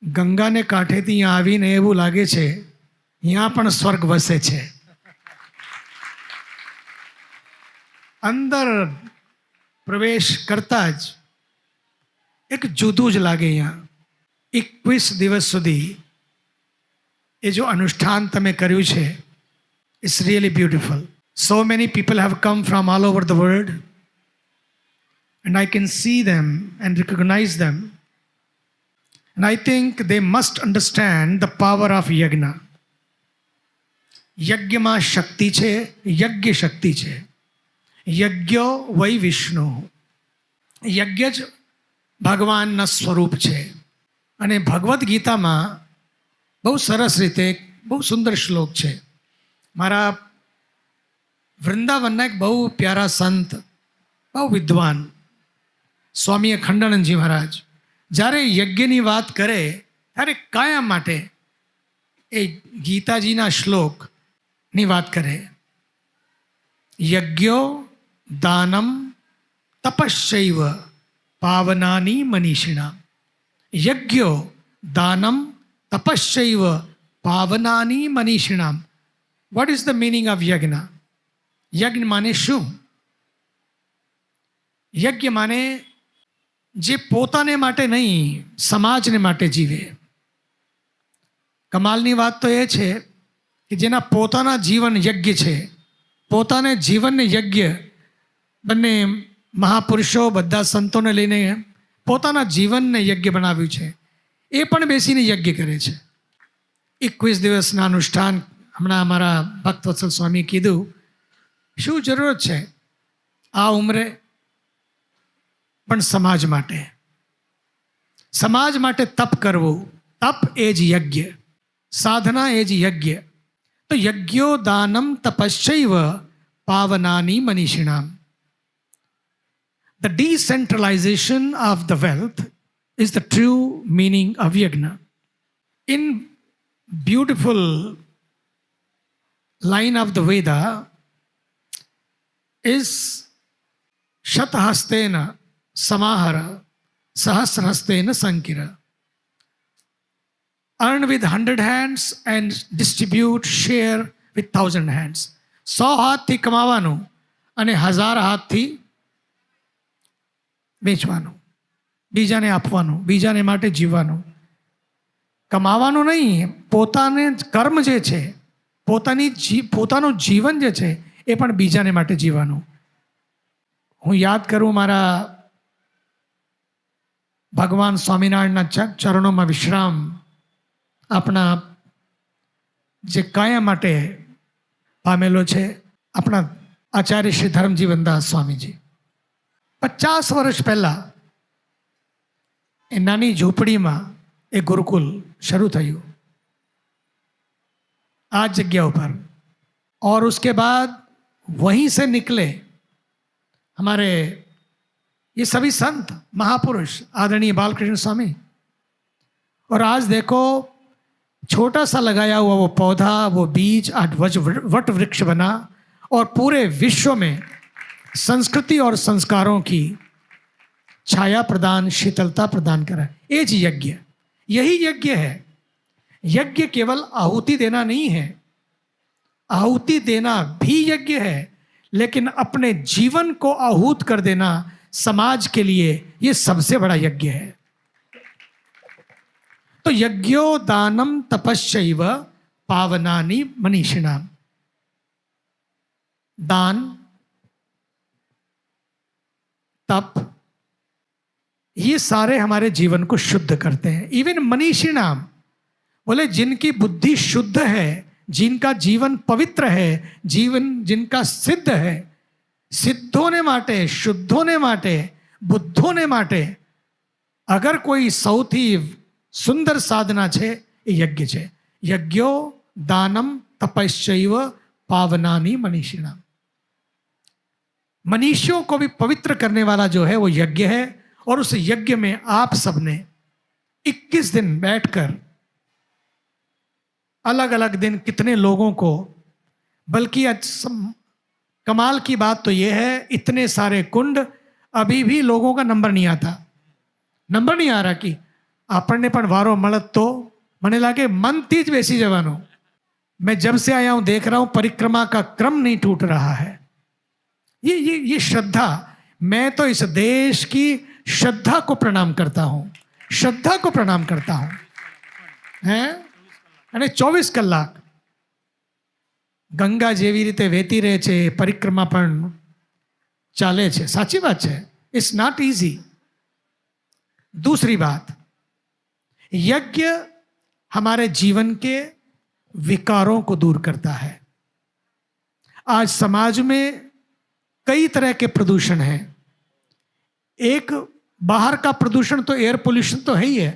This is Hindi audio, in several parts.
ગંગાને કાંઠેથી અહીંયા આવીને એવું લાગે છે અહીંયા પણ સ્વર્ગ વસે છે. અંદર પ્રવેશ કરતા જ એક જુદું જ લાગે. અહીંયા 21 દિવસ સુધી એ જો અનુષ્ઠાન તમે કર્યું છે, it's really beautiful. So many people have come from all over the world and I can see them and recognize them. And I think they must understand the power of yajna. યજ્ઞમાં શક્તિ છે, યજ્ઞ શક્તિ છે. યજ્ઞ વૈ વિષ્ણુ, યજ્ઞ જ ભગવાનના સ્વરૂપ છે. અને ભગવદ્ ગીતામાં બહુ સરસ રીતે બહુ સુંદર શ્લોક છે. મારા વૃંદાવનના એક બહુ પ્યારા સંત, બહુ વિદ્વાન સ્વામી અખંડાનંદજી મહારાજ જ્યારે યજ્ઞની વાત કરે ત્યારે કાયમ માટે એ ગીતાજીના શ્લોકની વાત કરે. યજ્ઞો દાનમ તપશ્ચૈવ પાવનાની મનીષિણા. યજ્ઞો દાનમ તપશ્ચૈવ પાવનાની મનીષિણામ. What is the meaning of yagna? યજ્ઞ માને શું? યજ્ઞ માને જે પોતાને માટે નહીં, સમાજને માટે જીવે. કમાલની વાત તો એ છે કે જેના પોતાના જીવન યજ્ઞ છે, પોતાને જીવનને યજ્ઞ, બંને મહાપુરુષો બધા સંતોને લઈને પોતાના જીવનને યજ્ઞ બનાવ્યું છે. એ પણ બેસીને યજ્ઞ કરે છે. 21 દિવસના અનુષ્ઠાન હમણાં અમારા ભક્તવત્સલ સ્વામી કીધું. શું જરૂરત છે આ ઉંમરે? પણ સમાજ માટે, સમાજ માટે તપ કરવું. તપ એ જ યજ્ઞ, સાધના એ જ યજ્ઞ. તો યજ્ઞો દાનમ તપશ્ચૈવ પાવનાની મનીષિણામ. The decentralization of the wealth is the true meaning of yajna. In beautiful line of the Veda is Shatahastena Samahara Sahasrahastena Sankira. Earn with 100 hands and distribute, share with 1,000 hands. 100 હાથથી કમાવાનું અને 1000 હાથથી વેચવાનું, બીજાને આપવાનું, બીજાને માટે જીવવાનું. કમાવાનું નહીં, પોતાને કર્મ જે છે, પોતાનું જીવન જે છે એ પણ બીજાને માટે જીવવાનું. હું યાદ કરું મારા ભગવાન સ્વામિનારાયણના ચરણોમાં વિશ્રામ આપણા જે કાયા માટે પામેલો છે આપણા આચાર્ય શ્રી ધર્મજીવનદાસ સ્વામીજી. 50 વર્ષ પહેલાં એ નાની ઝૂંપડીમાં એ ગુરુકુલ શરૂ થયું આ जगह पर. और उसके बाद वहीं से निकले हमारे ये सभी संत महापुरुष आदरणीय बालकृष्ण स्वामी. और आज देखो छोटा सा लगाया हुआ वो पौधा, वो बीज आज वट वृक्ष बना और पूरे विश्व में संस्कृति और संस्कारों की छाया प्रदान, शीतलता प्रदान करा. ये जी यज्ञ, यही यज्ञ है. यज्ञ केवल आहुति देना नहीं है, आहुति देना भी यज्ञ है, लेकिन अपने जीवन को आहूत कर देना समाज के लिए ये सबसे बड़ा यज्ञ है. तो यज्ञो दानम तपश्चैव पावनानि मनीषिणाम. दान, तप, ये सारे हमारे जीवन को शुद्ध करते हैं. इवन मनीषिणाम बोले जिनकी बुद्धि शुद्ध है, जिनका जीवन पवित्र है, जीवन जिनका सिद्ध है, सिद्धोने माटे, शुद्धोने माटे, बुद्धोने माटे अगर कोई सौथी सुंदर साधना छे ये यज्ञ छे. यज्ञो दानम तपश्चैव पावनानि मनीषिणाम. मनीषियों को भी पवित्र करने वाला जो है वो यज्ञ है. और उस यज्ञ में आप सबने 21 दिन बैठकर अलग अलग दिन कितने लोगों को, बल्कि कमाल की बात तो ये है इतने सारे कुंड, अभी भी लोगों का नंबर नहीं आता. नंबर नहीं आ रहा कि આપણને પણ વારો મળત તો મને લાગે मनથી જ બેસી જવાનું. मैं जब से आया हूं देख रहा हूं परिक्रमा का क्रम नहीं टूट रहा है. ये श्रद्धा, मैं तो इस देश की श्रद्धा को प्रणाम करता हूं, श्रद्धा को प्रणाम करता हूं. हैं અને 24 કલાક ગંગા જેવી રીતે વહેતી રહે છે, પરિક્રમા પણ ચાલે છે. સાચી વાત છે. It's not easy. दूसरी बात, यज्ञ हमारे जीवन के विकारों को दूर करता है. आज समाज में कई तरह के प्रदूषण हैं. एक बाहर का प्रदूषण तो एयर पोल्यूशन तो है ही है,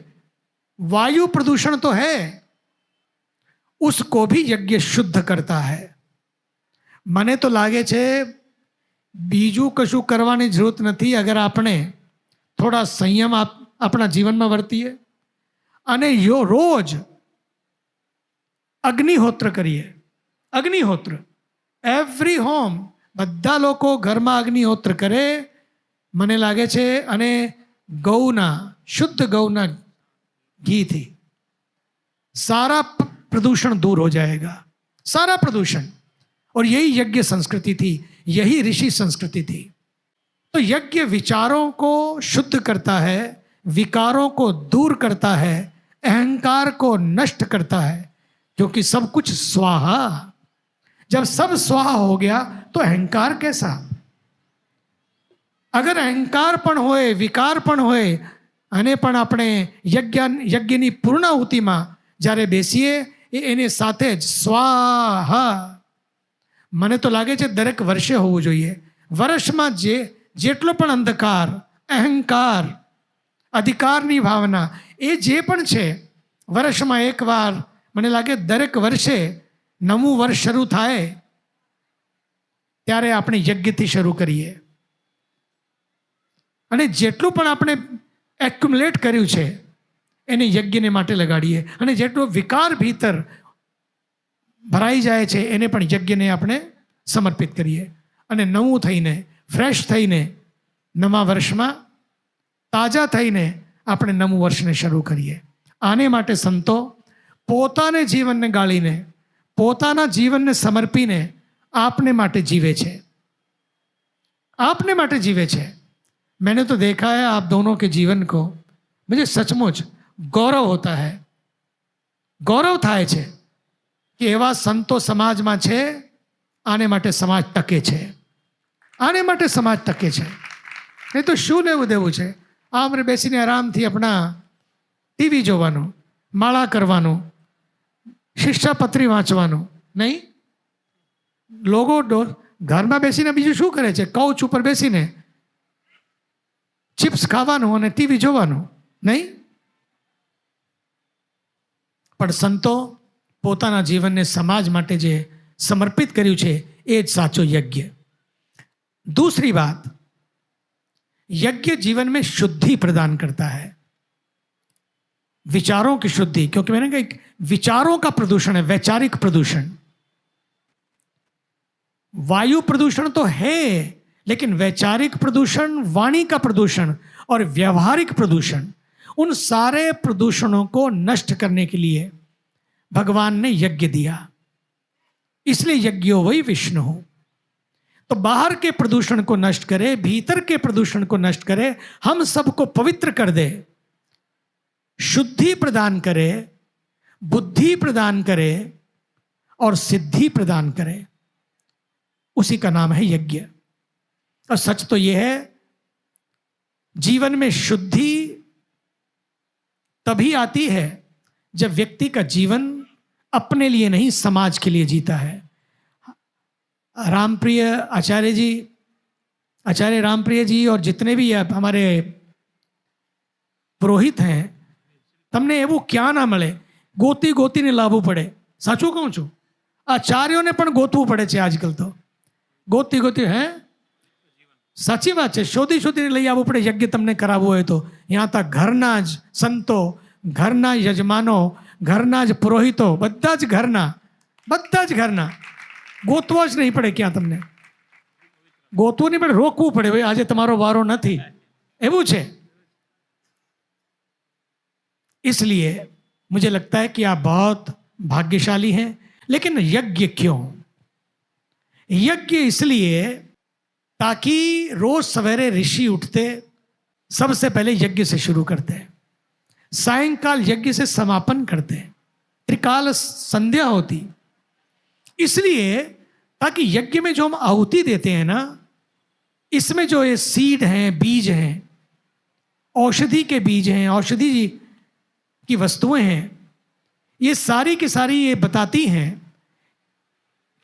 वायु प्रदूषण तो है, उसको भी यज्ञ शुद्ध करता है. મને તો લાગે છે બીજું કશું કરવાની જરૂરત નથી અગર આપણે થોડા સંયમ આપણા જીવનમાં વર્તીએ અને રોજ અગ્નિહોત્ર કરીએ. અગ્નિહોત્ર એવરી હોમ, બધા લોકો ઘરમાં અગ્નિહોત્ર કરે મને લાગે છે, અને ગૌના, શુદ્ધ ગૌના ઘીથી सारा प्रदूषण दूर हो जाएगा, सारा प्रदूषण. और यही यज्ञ संस्कृति थी, यही ऋषि संस्कृति थी. तो यज्ञ विचारों को शुद्ध करता है, विकारों को दूर करता है, अहंकार को नष्ट करता है, क्योंकि सब कुछ स्वाहा. जब सब स्वाहा हो गया तो अहंकार कैसा? अगर अहंकार पण होय, विकार पण होय અને પણ આપણે યજ્ઞની પૂર્ણાહુતિમાં જ્યારે બેસીએ એની સાથે જ સ્વાહા, મને તો લાગે છે દરેક વર્ષે હોવું જોઈએ. વર્ષમાં જેટલો પણ અંધકાર, અહંકાર, અધિકારની ભાવના, એ જે પણ છે, વર્ષમાં એકવાર મને લાગે દરેક વર્ષે નવું વર્ષ શરૂ થાય ત્યારે આપણે યજ્ઞથી શરૂ કરીએ અને જેટલું પણ આપણે એક્યુમ્યુલેટ કર્યું છે એને યજ્ઞને માટે લગાડીએ અને જેટલો વિકાર ભીતર ભરાઈ જાય છે એને પણ યજ્ઞને આપણે સમર્પિત કરીએ અને નવું થઈને, ફ્રેશ થઈને, નવા વર્ષમાં તાજા થઈને આપણે નવું વર્ષને શરૂ કરીએ. આને માટે સંતો પોતાને જીવનને ગાળીને, પોતાના જીવનને સમર્પીને આપને માટે જીવે છે, આપને માટે જીવે છે. मैंने तो देखा है आप दोनों के जीवन को, मुझे सचमुच गौरव होता है, गौरव થાય છે કે એવા સંતો સમાજમાં છે. આને માટે સમાજ ટકે છે, આને માટે સમાજ ટકે છે. એ તો શું લેવું દેવું છે? આમ બેસીને આરામથી આપણા ટીવી જોવાનું, માળા કરવાનું, શિક્ષાપત્રી વાંચવાનું નહીં. લોકો ઘરમાં બેસીને બીજું શું કરે છે? કાઉચ ઉપર બેસીને ચિપ્સ ખાવાનું અને ટીવી જોવાનું નહીં. પણ સંતો પોતાના જીવનને સમાજ માટે જે समर्पित કર્યું છે એ જ સાચો यज्ञ. दूसरी बात, यज्ञ जीवन में शुद्धि प्रदान करता है, विचारों की शुद्धि. क्योंकि मैंने कहा विचारों का प्रदूषण है, वैचारिक प्रदूषण. वायु प्रदूषण तो है, लेकिन वैचारिक प्रदूषण, वाणी का प्रदूषण और व्यवहारिक प्रदूषण, उन सारे प्रदूषणों को नष्ट करने के लिए भगवान ने यज्ञ दिया. इसलिए यज्ञो वही विष्णु हो. तो बाहर के प्रदूषण को नष्ट करे, भीतर के प्रदूषण को नष्ट करे, हम सबको पवित्र कर दे, शुद्धि प्रदान करे, बुद्धि प्रदान करे और सिद्धि प्रदान करे, उसी का नाम है यज्ञ. और सच तो यह है, जीवन में शुद्धि तभी आती है जब व्यक्ति का जीवन अपने लिए नहीं समाज के लिए जीता है. रामप्रिय आचार्य जी, आचार्य रामप्रिय जी और जितने भी हमारे पुरोहित हैं, તમને એવું ક્યાં ના મળે, ગોતી ગોતીને લાવવું પડે. સાચું કહું છું, આચાર્યોને પણ ગોતવું પડે છે આજકાલ તો. ગોતી ગોતી હે, સાચી વાત છે, શોધી શોધીને લઈ આવવું પડે યજ્ઞ તમને કરાવવું હોય તો. यहाँ तक ઘરના જ સંતો, ઘરના યજમાનો, ઘરના જ પુરોહિતો, બધા જ ઘરના, ગોતવો જ નહીં પડે. ક્યાં તમને ગોતવું નહીં પડે, રોકવું પડે, ભાઈ આજે તમારો વારો નથી, એવું છે. इसलिए मुझे लगता है कि आप बहुत भाग्यशाली हैं। लेकिन यज्ञ क्यों? यज्ञ इसलिए ताकि रोज सवेरे ऋषि उठते, सबसे पहले यज्ञ से शुरू करते हैं, सायंकाल यज्ञ से समापन करते हैं, त्रिकाल संध्या होती, इसलिए ताकि यज्ञ में जो हम आहुति देते हैं ना, इसमें जो ये सीड हैं, बीज हैं, औषधि के बीज हैं, औषधि की वस्तुएं हैं, ये सारी की सारी ये बताती हैं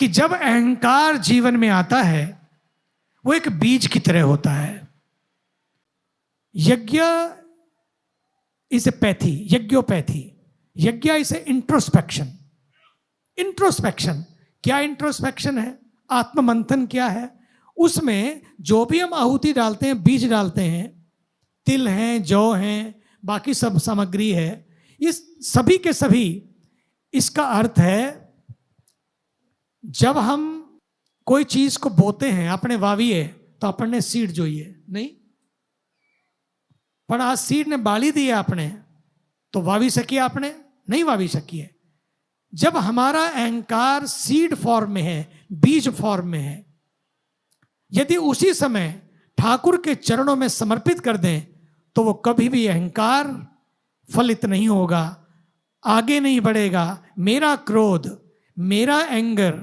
कि जब अहंकार जीवन में आता है वो एक बीज की तरह होता है। यज्ञ इज ए पैथी, यज्ञोपैथी, यज्ञ इज ए इंट्रोस्पेक्शन। इंट्रोस्पेक्शन क्या? इंट्रोस्पेक्शन है, आत्ममंथन क्या है? उसमें जो भी हम आहुति डालते हैं, बीज डालते हैं, तिल हैं, जौ हैं, बाकी सब सामग्री है, ये सभी के सभी, इसका अर्थ है जब हम कोई चीज को बोते हैं, આપણે વાવીએ તો આપણને सीड જોઈએ नहीं, પણ આ सीड ने बाली दिए આપણે तो वावी सकिए? આપણે नहीं वावी सकिए। जब हमारा अहंकार सीड फॉर्म में है, बीज फॉर्म में है, यदि उसी समय ठाकुर के चरणों में समर्पित कर दें तो वो कभी भी अहंकार फलित नहीं होगा, आगे नहीं बढ़ेगा। मेरा क्रोध, मेरा एंगर,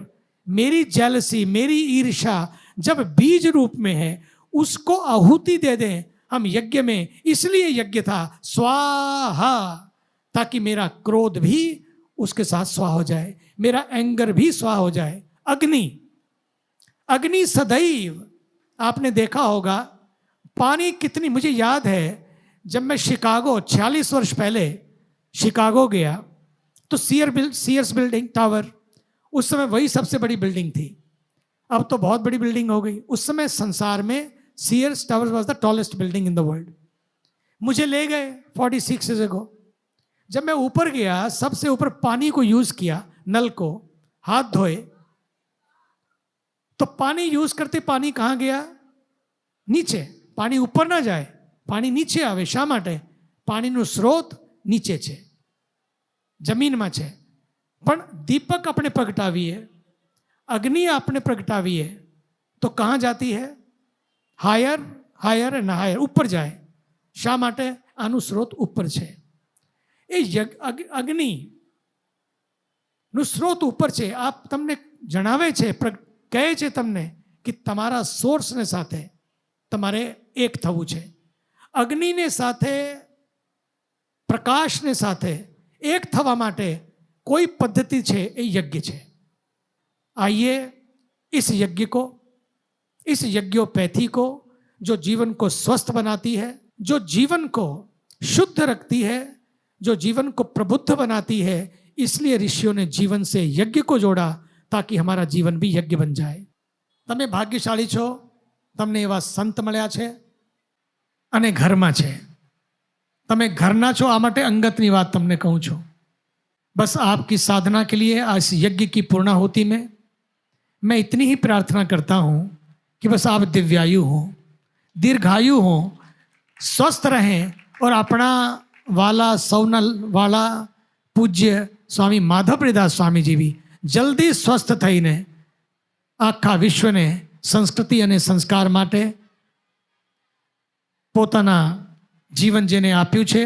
मेरी जेलसी, मेरी ईर्षा जब बीज रूप में है, उसको आहुति दे दें हम यज्ञ में। इसलिए यज्ञ था स्वाहा, ताकि मेरा क्रोध भी उसके साथ स्वाहा हो जाए, मेरा एंगर भी स्वाहा हो जाए। अग्नि, अग्नि सदैव, आपने देखा होगा पानी कितनी, मुझे याद है जब मैं शिकागो 46 वर्ष पहले शिकागो गया तो सीयर्स बिल्डिंग टावर, उस समय वही सबसे बड़ी बिल्डिंग थी। अब तो बहुत बड़ी बिल्डिंग हो गई। उस समय संसार में Sears tower was the tallest building in the world. मुझे ले गए 46 ईयर्स अगो। जब मैं ऊपर गया, सबसे ऊपर पानी को यूज किया, नल को, हाथ धोए, तो पानी यूज करते पानी कहाँ गया? नीचे। पानी ऊपर ना जाए, पानी નીચે આવે। શા માટે? પાણીનો સ્રોત નીચે છે, જમીનમાં છે। પણ દીપક આપણે પ્રગટાવીએ, અગ્નિ આપણે પ્રગટાવીએ તો કहाँ जाती है? હાયર, હાયર એન્ડ હાયર, ઉપર જાય। શા માટે? આનું સ્રોત ઉપર છે। એ અગ્નિનું સ્રોત ઉપર છે। આ તમને જણાવે છે, કહે છે તમને કે તમારા સોર્સને સાથે તમારે એક થવું છે। અગ્નિને સાથે, પ્રકાશને સાથે એક થવા માટે कोई पद्धति छे, ये यज्ञ छे। आइए इस यज्ञ को, इस यज्ञोपैथी को, जो जीवन को स्वस्थ बनाती है, जो जीवन को शुद्ध रखती है, जो जीवन को प्रबुद्ध बनाती है, इसलिए ऋषियों ने जीवन से यज्ञ को जोड़ा ताकि हमारा जीवन भी यज्ञ बन जाए। तमे भाग्यशाली छो, तमने एवा संत मळ्या छे अने घरमां छे। तमे घरना छो, आ माटे अंगतनी वात तमने कहूं छुं। बस आपकी साधना के लिए आज यज्ञ की पूर्णाहुति में मैं इतनी ही प्रार्थना करता हूँ कि बस आप दिव्यायु हों, दीर्घायु हों, स्वस्थ रहें और अपना वाला सौना वाला पूज्य स्वामी माधवप्रियदास स्वामी जी भी जल्दी स्वस्थ थईने आखा विश्व ने संस्कृति अने संस्कार माटे पोताना जीवन जेने आप्युं छे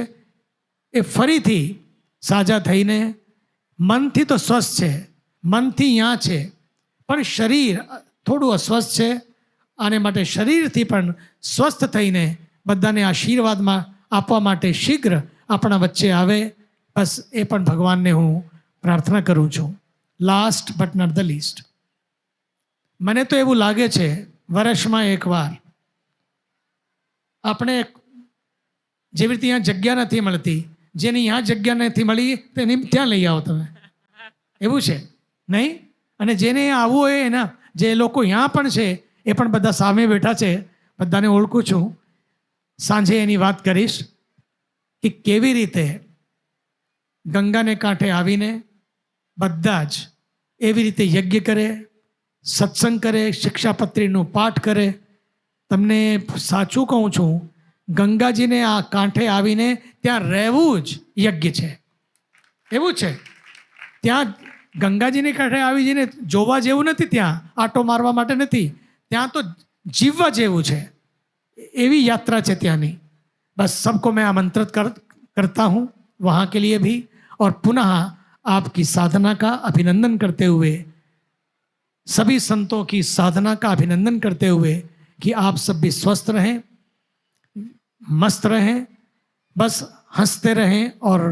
ए फरीथी साजा थईने मनथी तो स्वस्थ है, मनथी यहाँ है, पण शरीर थोड़ू अस्वस्थ है। आने माटे शरीरथी पण स्वस्थ थईने बधाने आशीर्वाद में आपवा माटे शीघ्र अपना वच्चे आवे, बस ए पण भगवान ने हूँ प्रार्थना करूँ छूँ। Last but not the least, मने तो एवं लागे छे वर्ष में एक वार आपणे जेवी रीते यहाँ जग्या नथी मळती, जेने यहाँ जग्या नहीं मळी तेने त्यां लई आओ तमे, एवुं छे नहीं? अने जेने आवुं होय एना जे लोको यहाँ पण छे ए पण बधा सामे बैठा छे, बधाने ओळखुं छुं। सांजे एनी वात करीश कि केवी रीते गंगा ने कांठे आवीने बधा ज एवी रीते यज्ञ करे, सत्संग करे, शिक्षापत्रीनुं पाठ करे। तमने साचुं कहूं छुं, ગંગાજીને આ કાંઠે આવીને ત્યાં રહેવું જ યજ્ઞ છે. એવું છે, ત્યાં ગંગાજીની કાંઠે આવી જઈને જોવા જેવું નથી, ત્યાં આટો મારવા માટે નથી, ત્યાં તો જીવવા જેવું છે. એવી यात्रा है त्यानी. बस सबको मैं आमंत्रित करता हूँ वहाँ के लिए भी, और पुनः आपकी साधना का अभिनंदन करते हुए, सभी संतों की साधना का अभिनंदन करते हुए कि आप सब भी स्वस्थ रहें, मस्त रहें, बस हंसते रहें और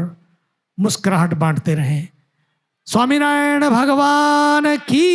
मुस्कुराहट बांटते रहें. स्वामीनारायण भगवान की